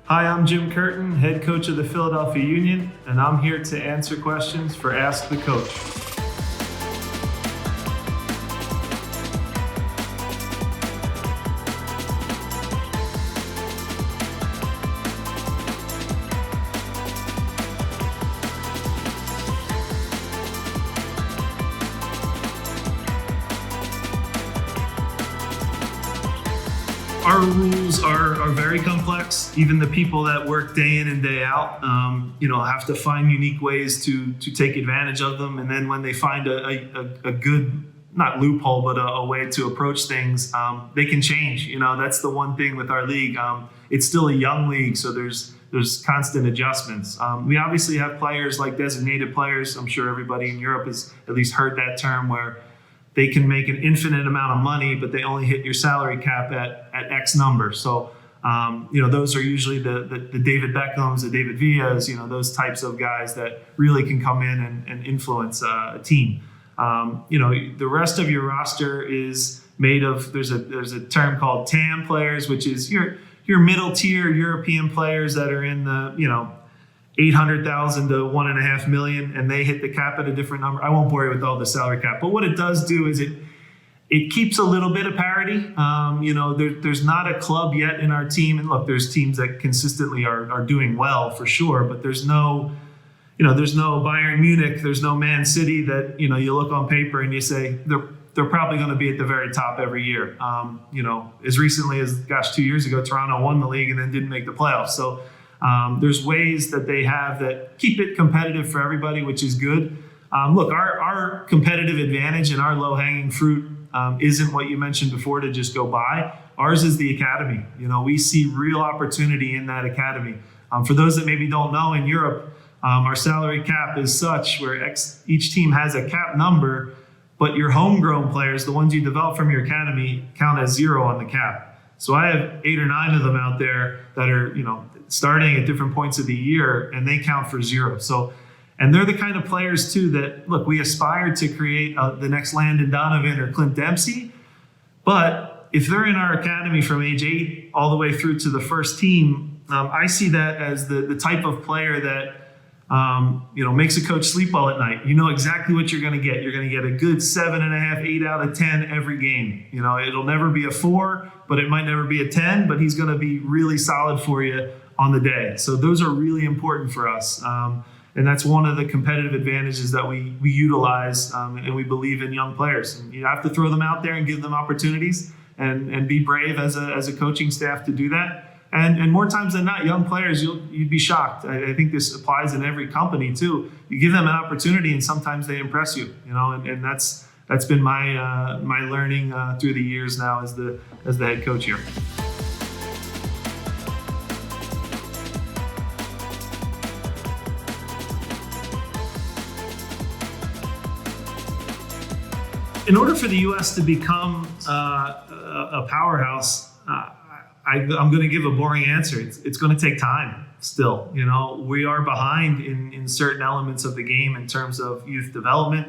Hi, I'm Jim Curtin, head coach of the Philadelphia Union, and I'm here to answer questions for Ask the Coach. Our rules are very complex. Even the people that work day in and day out, have to find unique ways to take advantage of them. And then when they find a good, not loophole, but a way to approach things, they can change. That's the one thing with our league. It's still a young league, so there's constant adjustments. We obviously have players like designated players. I'm sure everybody in Europe has at least heard that term, where they can make an infinite amount of money, but they only hit your salary cap at X number. So, those are usually the David Beckhams, the David Villas, those types of guys that really can come in and influence a team. The rest of your roster is made of, there's a term called TAM players, which is your middle tier European players that are in the, 800,000 to 1.5 million, and they hit the cap at a different number. I won't bore you with all the salary cap, but what it does do is it keeps a little bit of parity. There's not a club yet in our team, and look, there's teams that consistently are doing well for sure, but there's no Bayern Munich, there's no Man City that you look on paper and you say they're probably going to be at the very top every year. As recently as 2 years ago, Toronto won the league and then didn't make the playoffs. So. There's ways that they have that keep it competitive for everybody, which is good. Look, our competitive advantage and our low-hanging fruit isn't what you mentioned before to just go by. Ours is the academy. We see real opportunity in that academy. For those that maybe don't know, in Europe, our salary cap is such where each team has a cap number, but your homegrown players, the ones you develop from your academy, count as zero on the cap. So I have 8 or 9 of them out there that are, starting at different points of the year, and they count for zero. So, and they're the kind of players too that, look, we aspire to create the next Landon Donovan or Clint Dempsey, but if they're in our academy from age 8 all the way through to the first team, I see that as the type of player that, makes a coach sleep well at night. You know exactly what you're going to get. You're going to get a good 7.5, 8 out of 10 every game. It'll never be a 4, but it might never be a 10, but he's going to be really solid for you on the day. So those are really important for us. And that's one of the competitive advantages that we utilize, and we believe in young players. And you have to throw them out there and give them opportunities and be brave as a coaching staff to do that. And more times than not, young players, you'd be shocked. I think this applies in every company too. You give them an opportunity and sometimes they impress you, and that's been my learning through the years now as the head coach here. In order for the U.S. to become a powerhouse, I'm going to give a boring answer. It's going to take time still. We are behind in certain elements of the game in terms of youth development.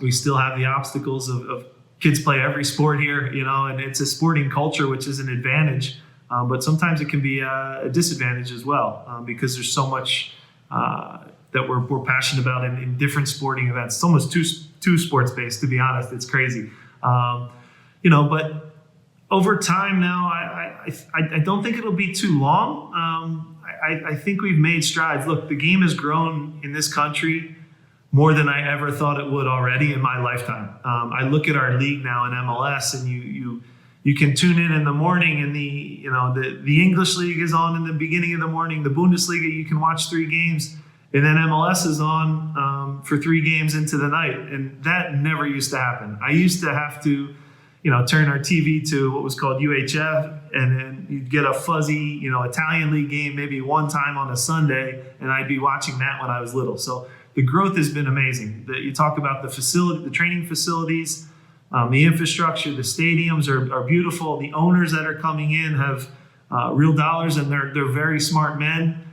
We still have the obstacles of kids play every sport here, and it's a sporting culture, which is an advantage. But sometimes it can be a disadvantage as well because there's so much that we're passionate about in different sporting events. It's almost too sports based, to be honest. It's crazy, but over time now, I don't think it'll be too long. I think we've made strides. Look, the game has grown in this country more than I ever thought it would already in my lifetime. I look at our league now in MLS, and you can tune in the morning, and the English league is on in the beginning of the morning. The Bundesliga, you can watch 3 games. And then MLS is on for 3 games into the night. And that never used to happen. I used to have to, turn our TV to what was called UHF, and then you'd get a fuzzy, Italian league game maybe one time on a Sunday, and I'd be watching that when I was little. So the growth has been amazing. You talk about the training facilities, the infrastructure, the stadiums are beautiful. The owners that are coming in have real dollars, and they're very smart men.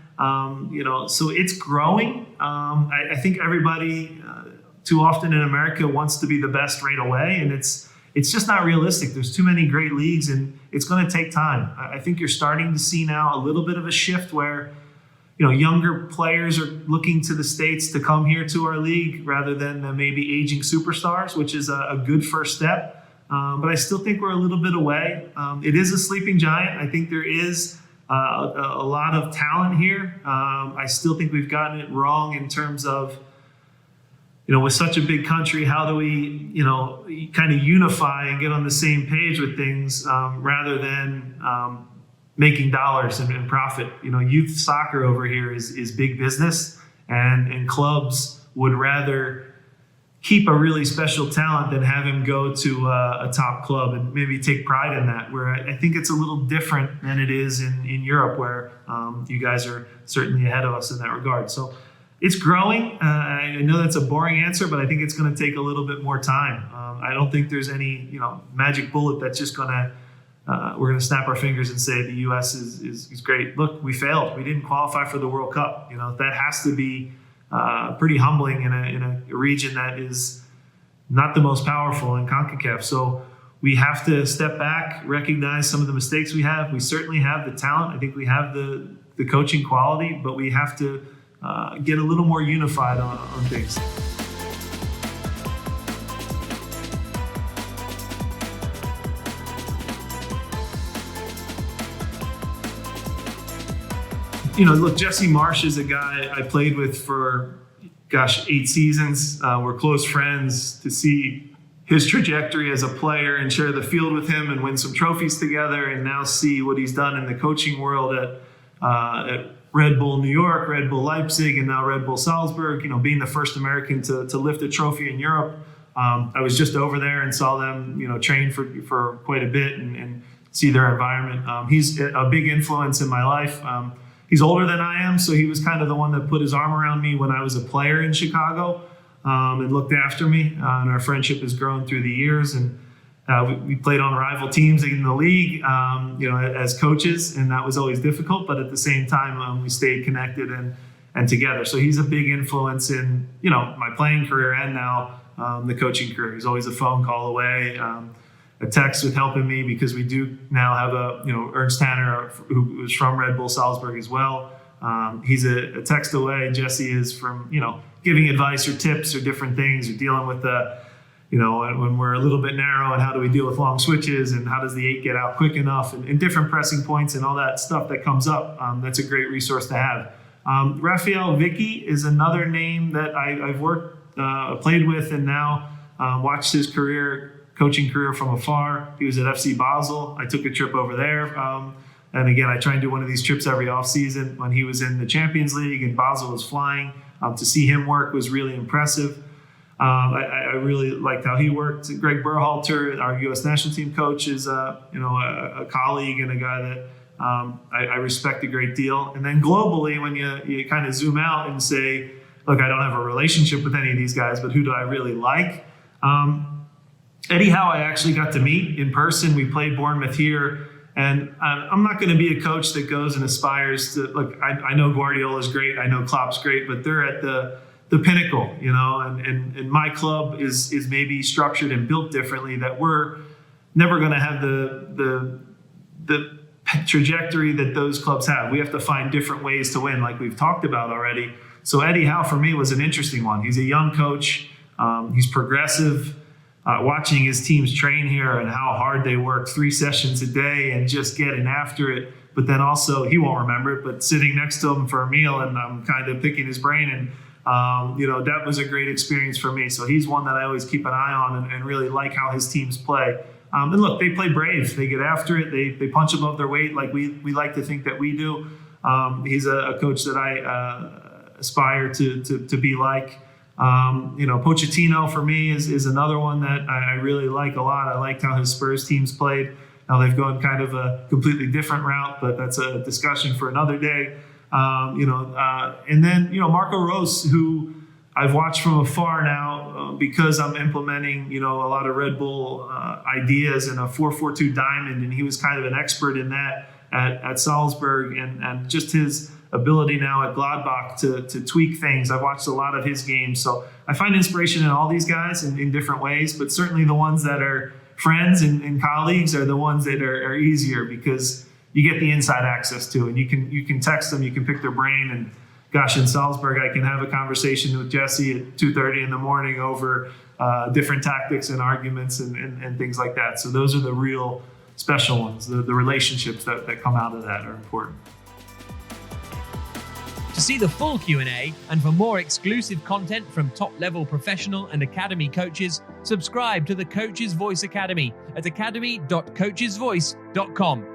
So it's growing. I think everybody too often in America wants to be the best right away, and it's it's just not realistic. There's too many great leagues, and it's going to take time. I think you're starting to see now a little bit of a shift where, younger players are looking to the States to come here to our league rather than maybe aging superstars, which is a good first step. But I still think we're a little bit away. It is a sleeping giant. I think there is a lot of talent here. I still think we've gotten it wrong in terms of, with such a big country, how do we, kind of unify and get on the same page with things rather than making dollars and profit. Youth soccer over here is big business, and clubs would rather keep a really special talent than have him go to a top club and maybe take pride in that, where I think it's a little different than it is in Europe, where you guys are certainly ahead of us in that regard. So it's growing. I know that's a boring answer, but I think it's going to take a little bit more time. I don't think there's any magic bullet that's just going to we're going to snap our fingers and say the U.S. is great. Look, we failed. We didn't qualify for the World Cup. That has to be pretty humbling in a region that is not the most powerful in CONCACAF. So we have to step back, recognize some of the mistakes we have. We certainly have the talent. I think we have the coaching quality, but we have to get a little more unified on things. Look, Jesse Marsch is a guy I played with for, 8 seasons. We're close friends. To see his trajectory as a player and share the field with him and win some trophies together, and now see what he's done in the coaching world at Red Bull New York, Red Bull Leipzig, and now Red Bull Salzburg, being the first American to lift a trophy in Europe. I was just over there and saw them, train for quite a bit and see their environment. He's a big influence in my life. He's older than I am, so he was kind of the one that put his arm around me when I was a player in Chicago and looked after me. And our friendship has grown through the years. And we played on rival teams in the league, as coaches, and that was always difficult. But at the same time, we stayed connected and together. So he's a big influence in, my playing career and now the coaching career. He's always a phone call away. A text with helping me, because we do now have Ernst Tanner, who was from Red Bull Salzburg as well. He's a text away. Jesse is from, giving advice or tips or different things, or dealing with when we're a little bit narrow, and how do we deal with long switches, and how does the 8 get out quick enough, and different pressing points and all that stuff that comes up. That's a great resource to have. Rafael Vicky is another name that I've played with, and now watched his coaching career from afar. He was at FC Basel. I took a trip over there. And again, I try and do one of these trips every offseason. When he was in the Champions League and Basel was flying, to see him work was really impressive. I really liked how he worked. Greg Berhalter, our U.S. national team coach, is a colleague and a guy that I respect a great deal. And then globally, when you kind of zoom out and say, look, I don't have a relationship with any of these guys, but who do I really like? Eddie Howe, I actually got to meet in person. We played Bournemouth here, and I'm not going to be a coach that goes and aspires to, look, I know Guardiola's great, I know Klopp's great, but they're at the pinnacle, and my club is maybe structured and built differently, that we're never going to have the trajectory that those clubs have. We have to find different ways to win, like we've talked about already. So Eddie Howe, for me, was an interesting one. He's a young coach. He's progressive. Watching his teams train here and how hard they work 3 sessions a day and just getting after it. But then also, he won't remember it, but sitting next to him for a meal, and I'm kind of picking his brain. And, that was a great experience for me. So he's one that I always keep an eye on and really like how his teams play. And look, they play brave. They get after it. They punch above their weight like we like to think that we do. He's a coach that I aspire to be like. Pochettino for me is another one that I really like a lot. I liked how his Spurs teams played. Now they've gone kind of a completely different route, but that's a discussion for another day. And then Marco Rose, who I've watched from afar now because I'm implementing a lot of Red Bull ideas in a 4-4-2 diamond, and he was kind of an expert in that at Salzburg, and just his ability now at Gladbach to tweak things. I've watched a lot of his games. So I find inspiration in all these guys in different ways, but certainly the ones that are friends and colleagues are the ones that are easier, because you get the inside access to it. You can text them, you can pick their brain, and gosh, in Salzburg, I can have a conversation with Jesse at 2:30 in the morning over different tactics and arguments and things like that. So those are the real special ones. The relationships that come out of that are important. To see the full Q&A and for more exclusive content from top-level professional and academy coaches, subscribe to the Coach's Voice Academy at academy.coachesvoice.com.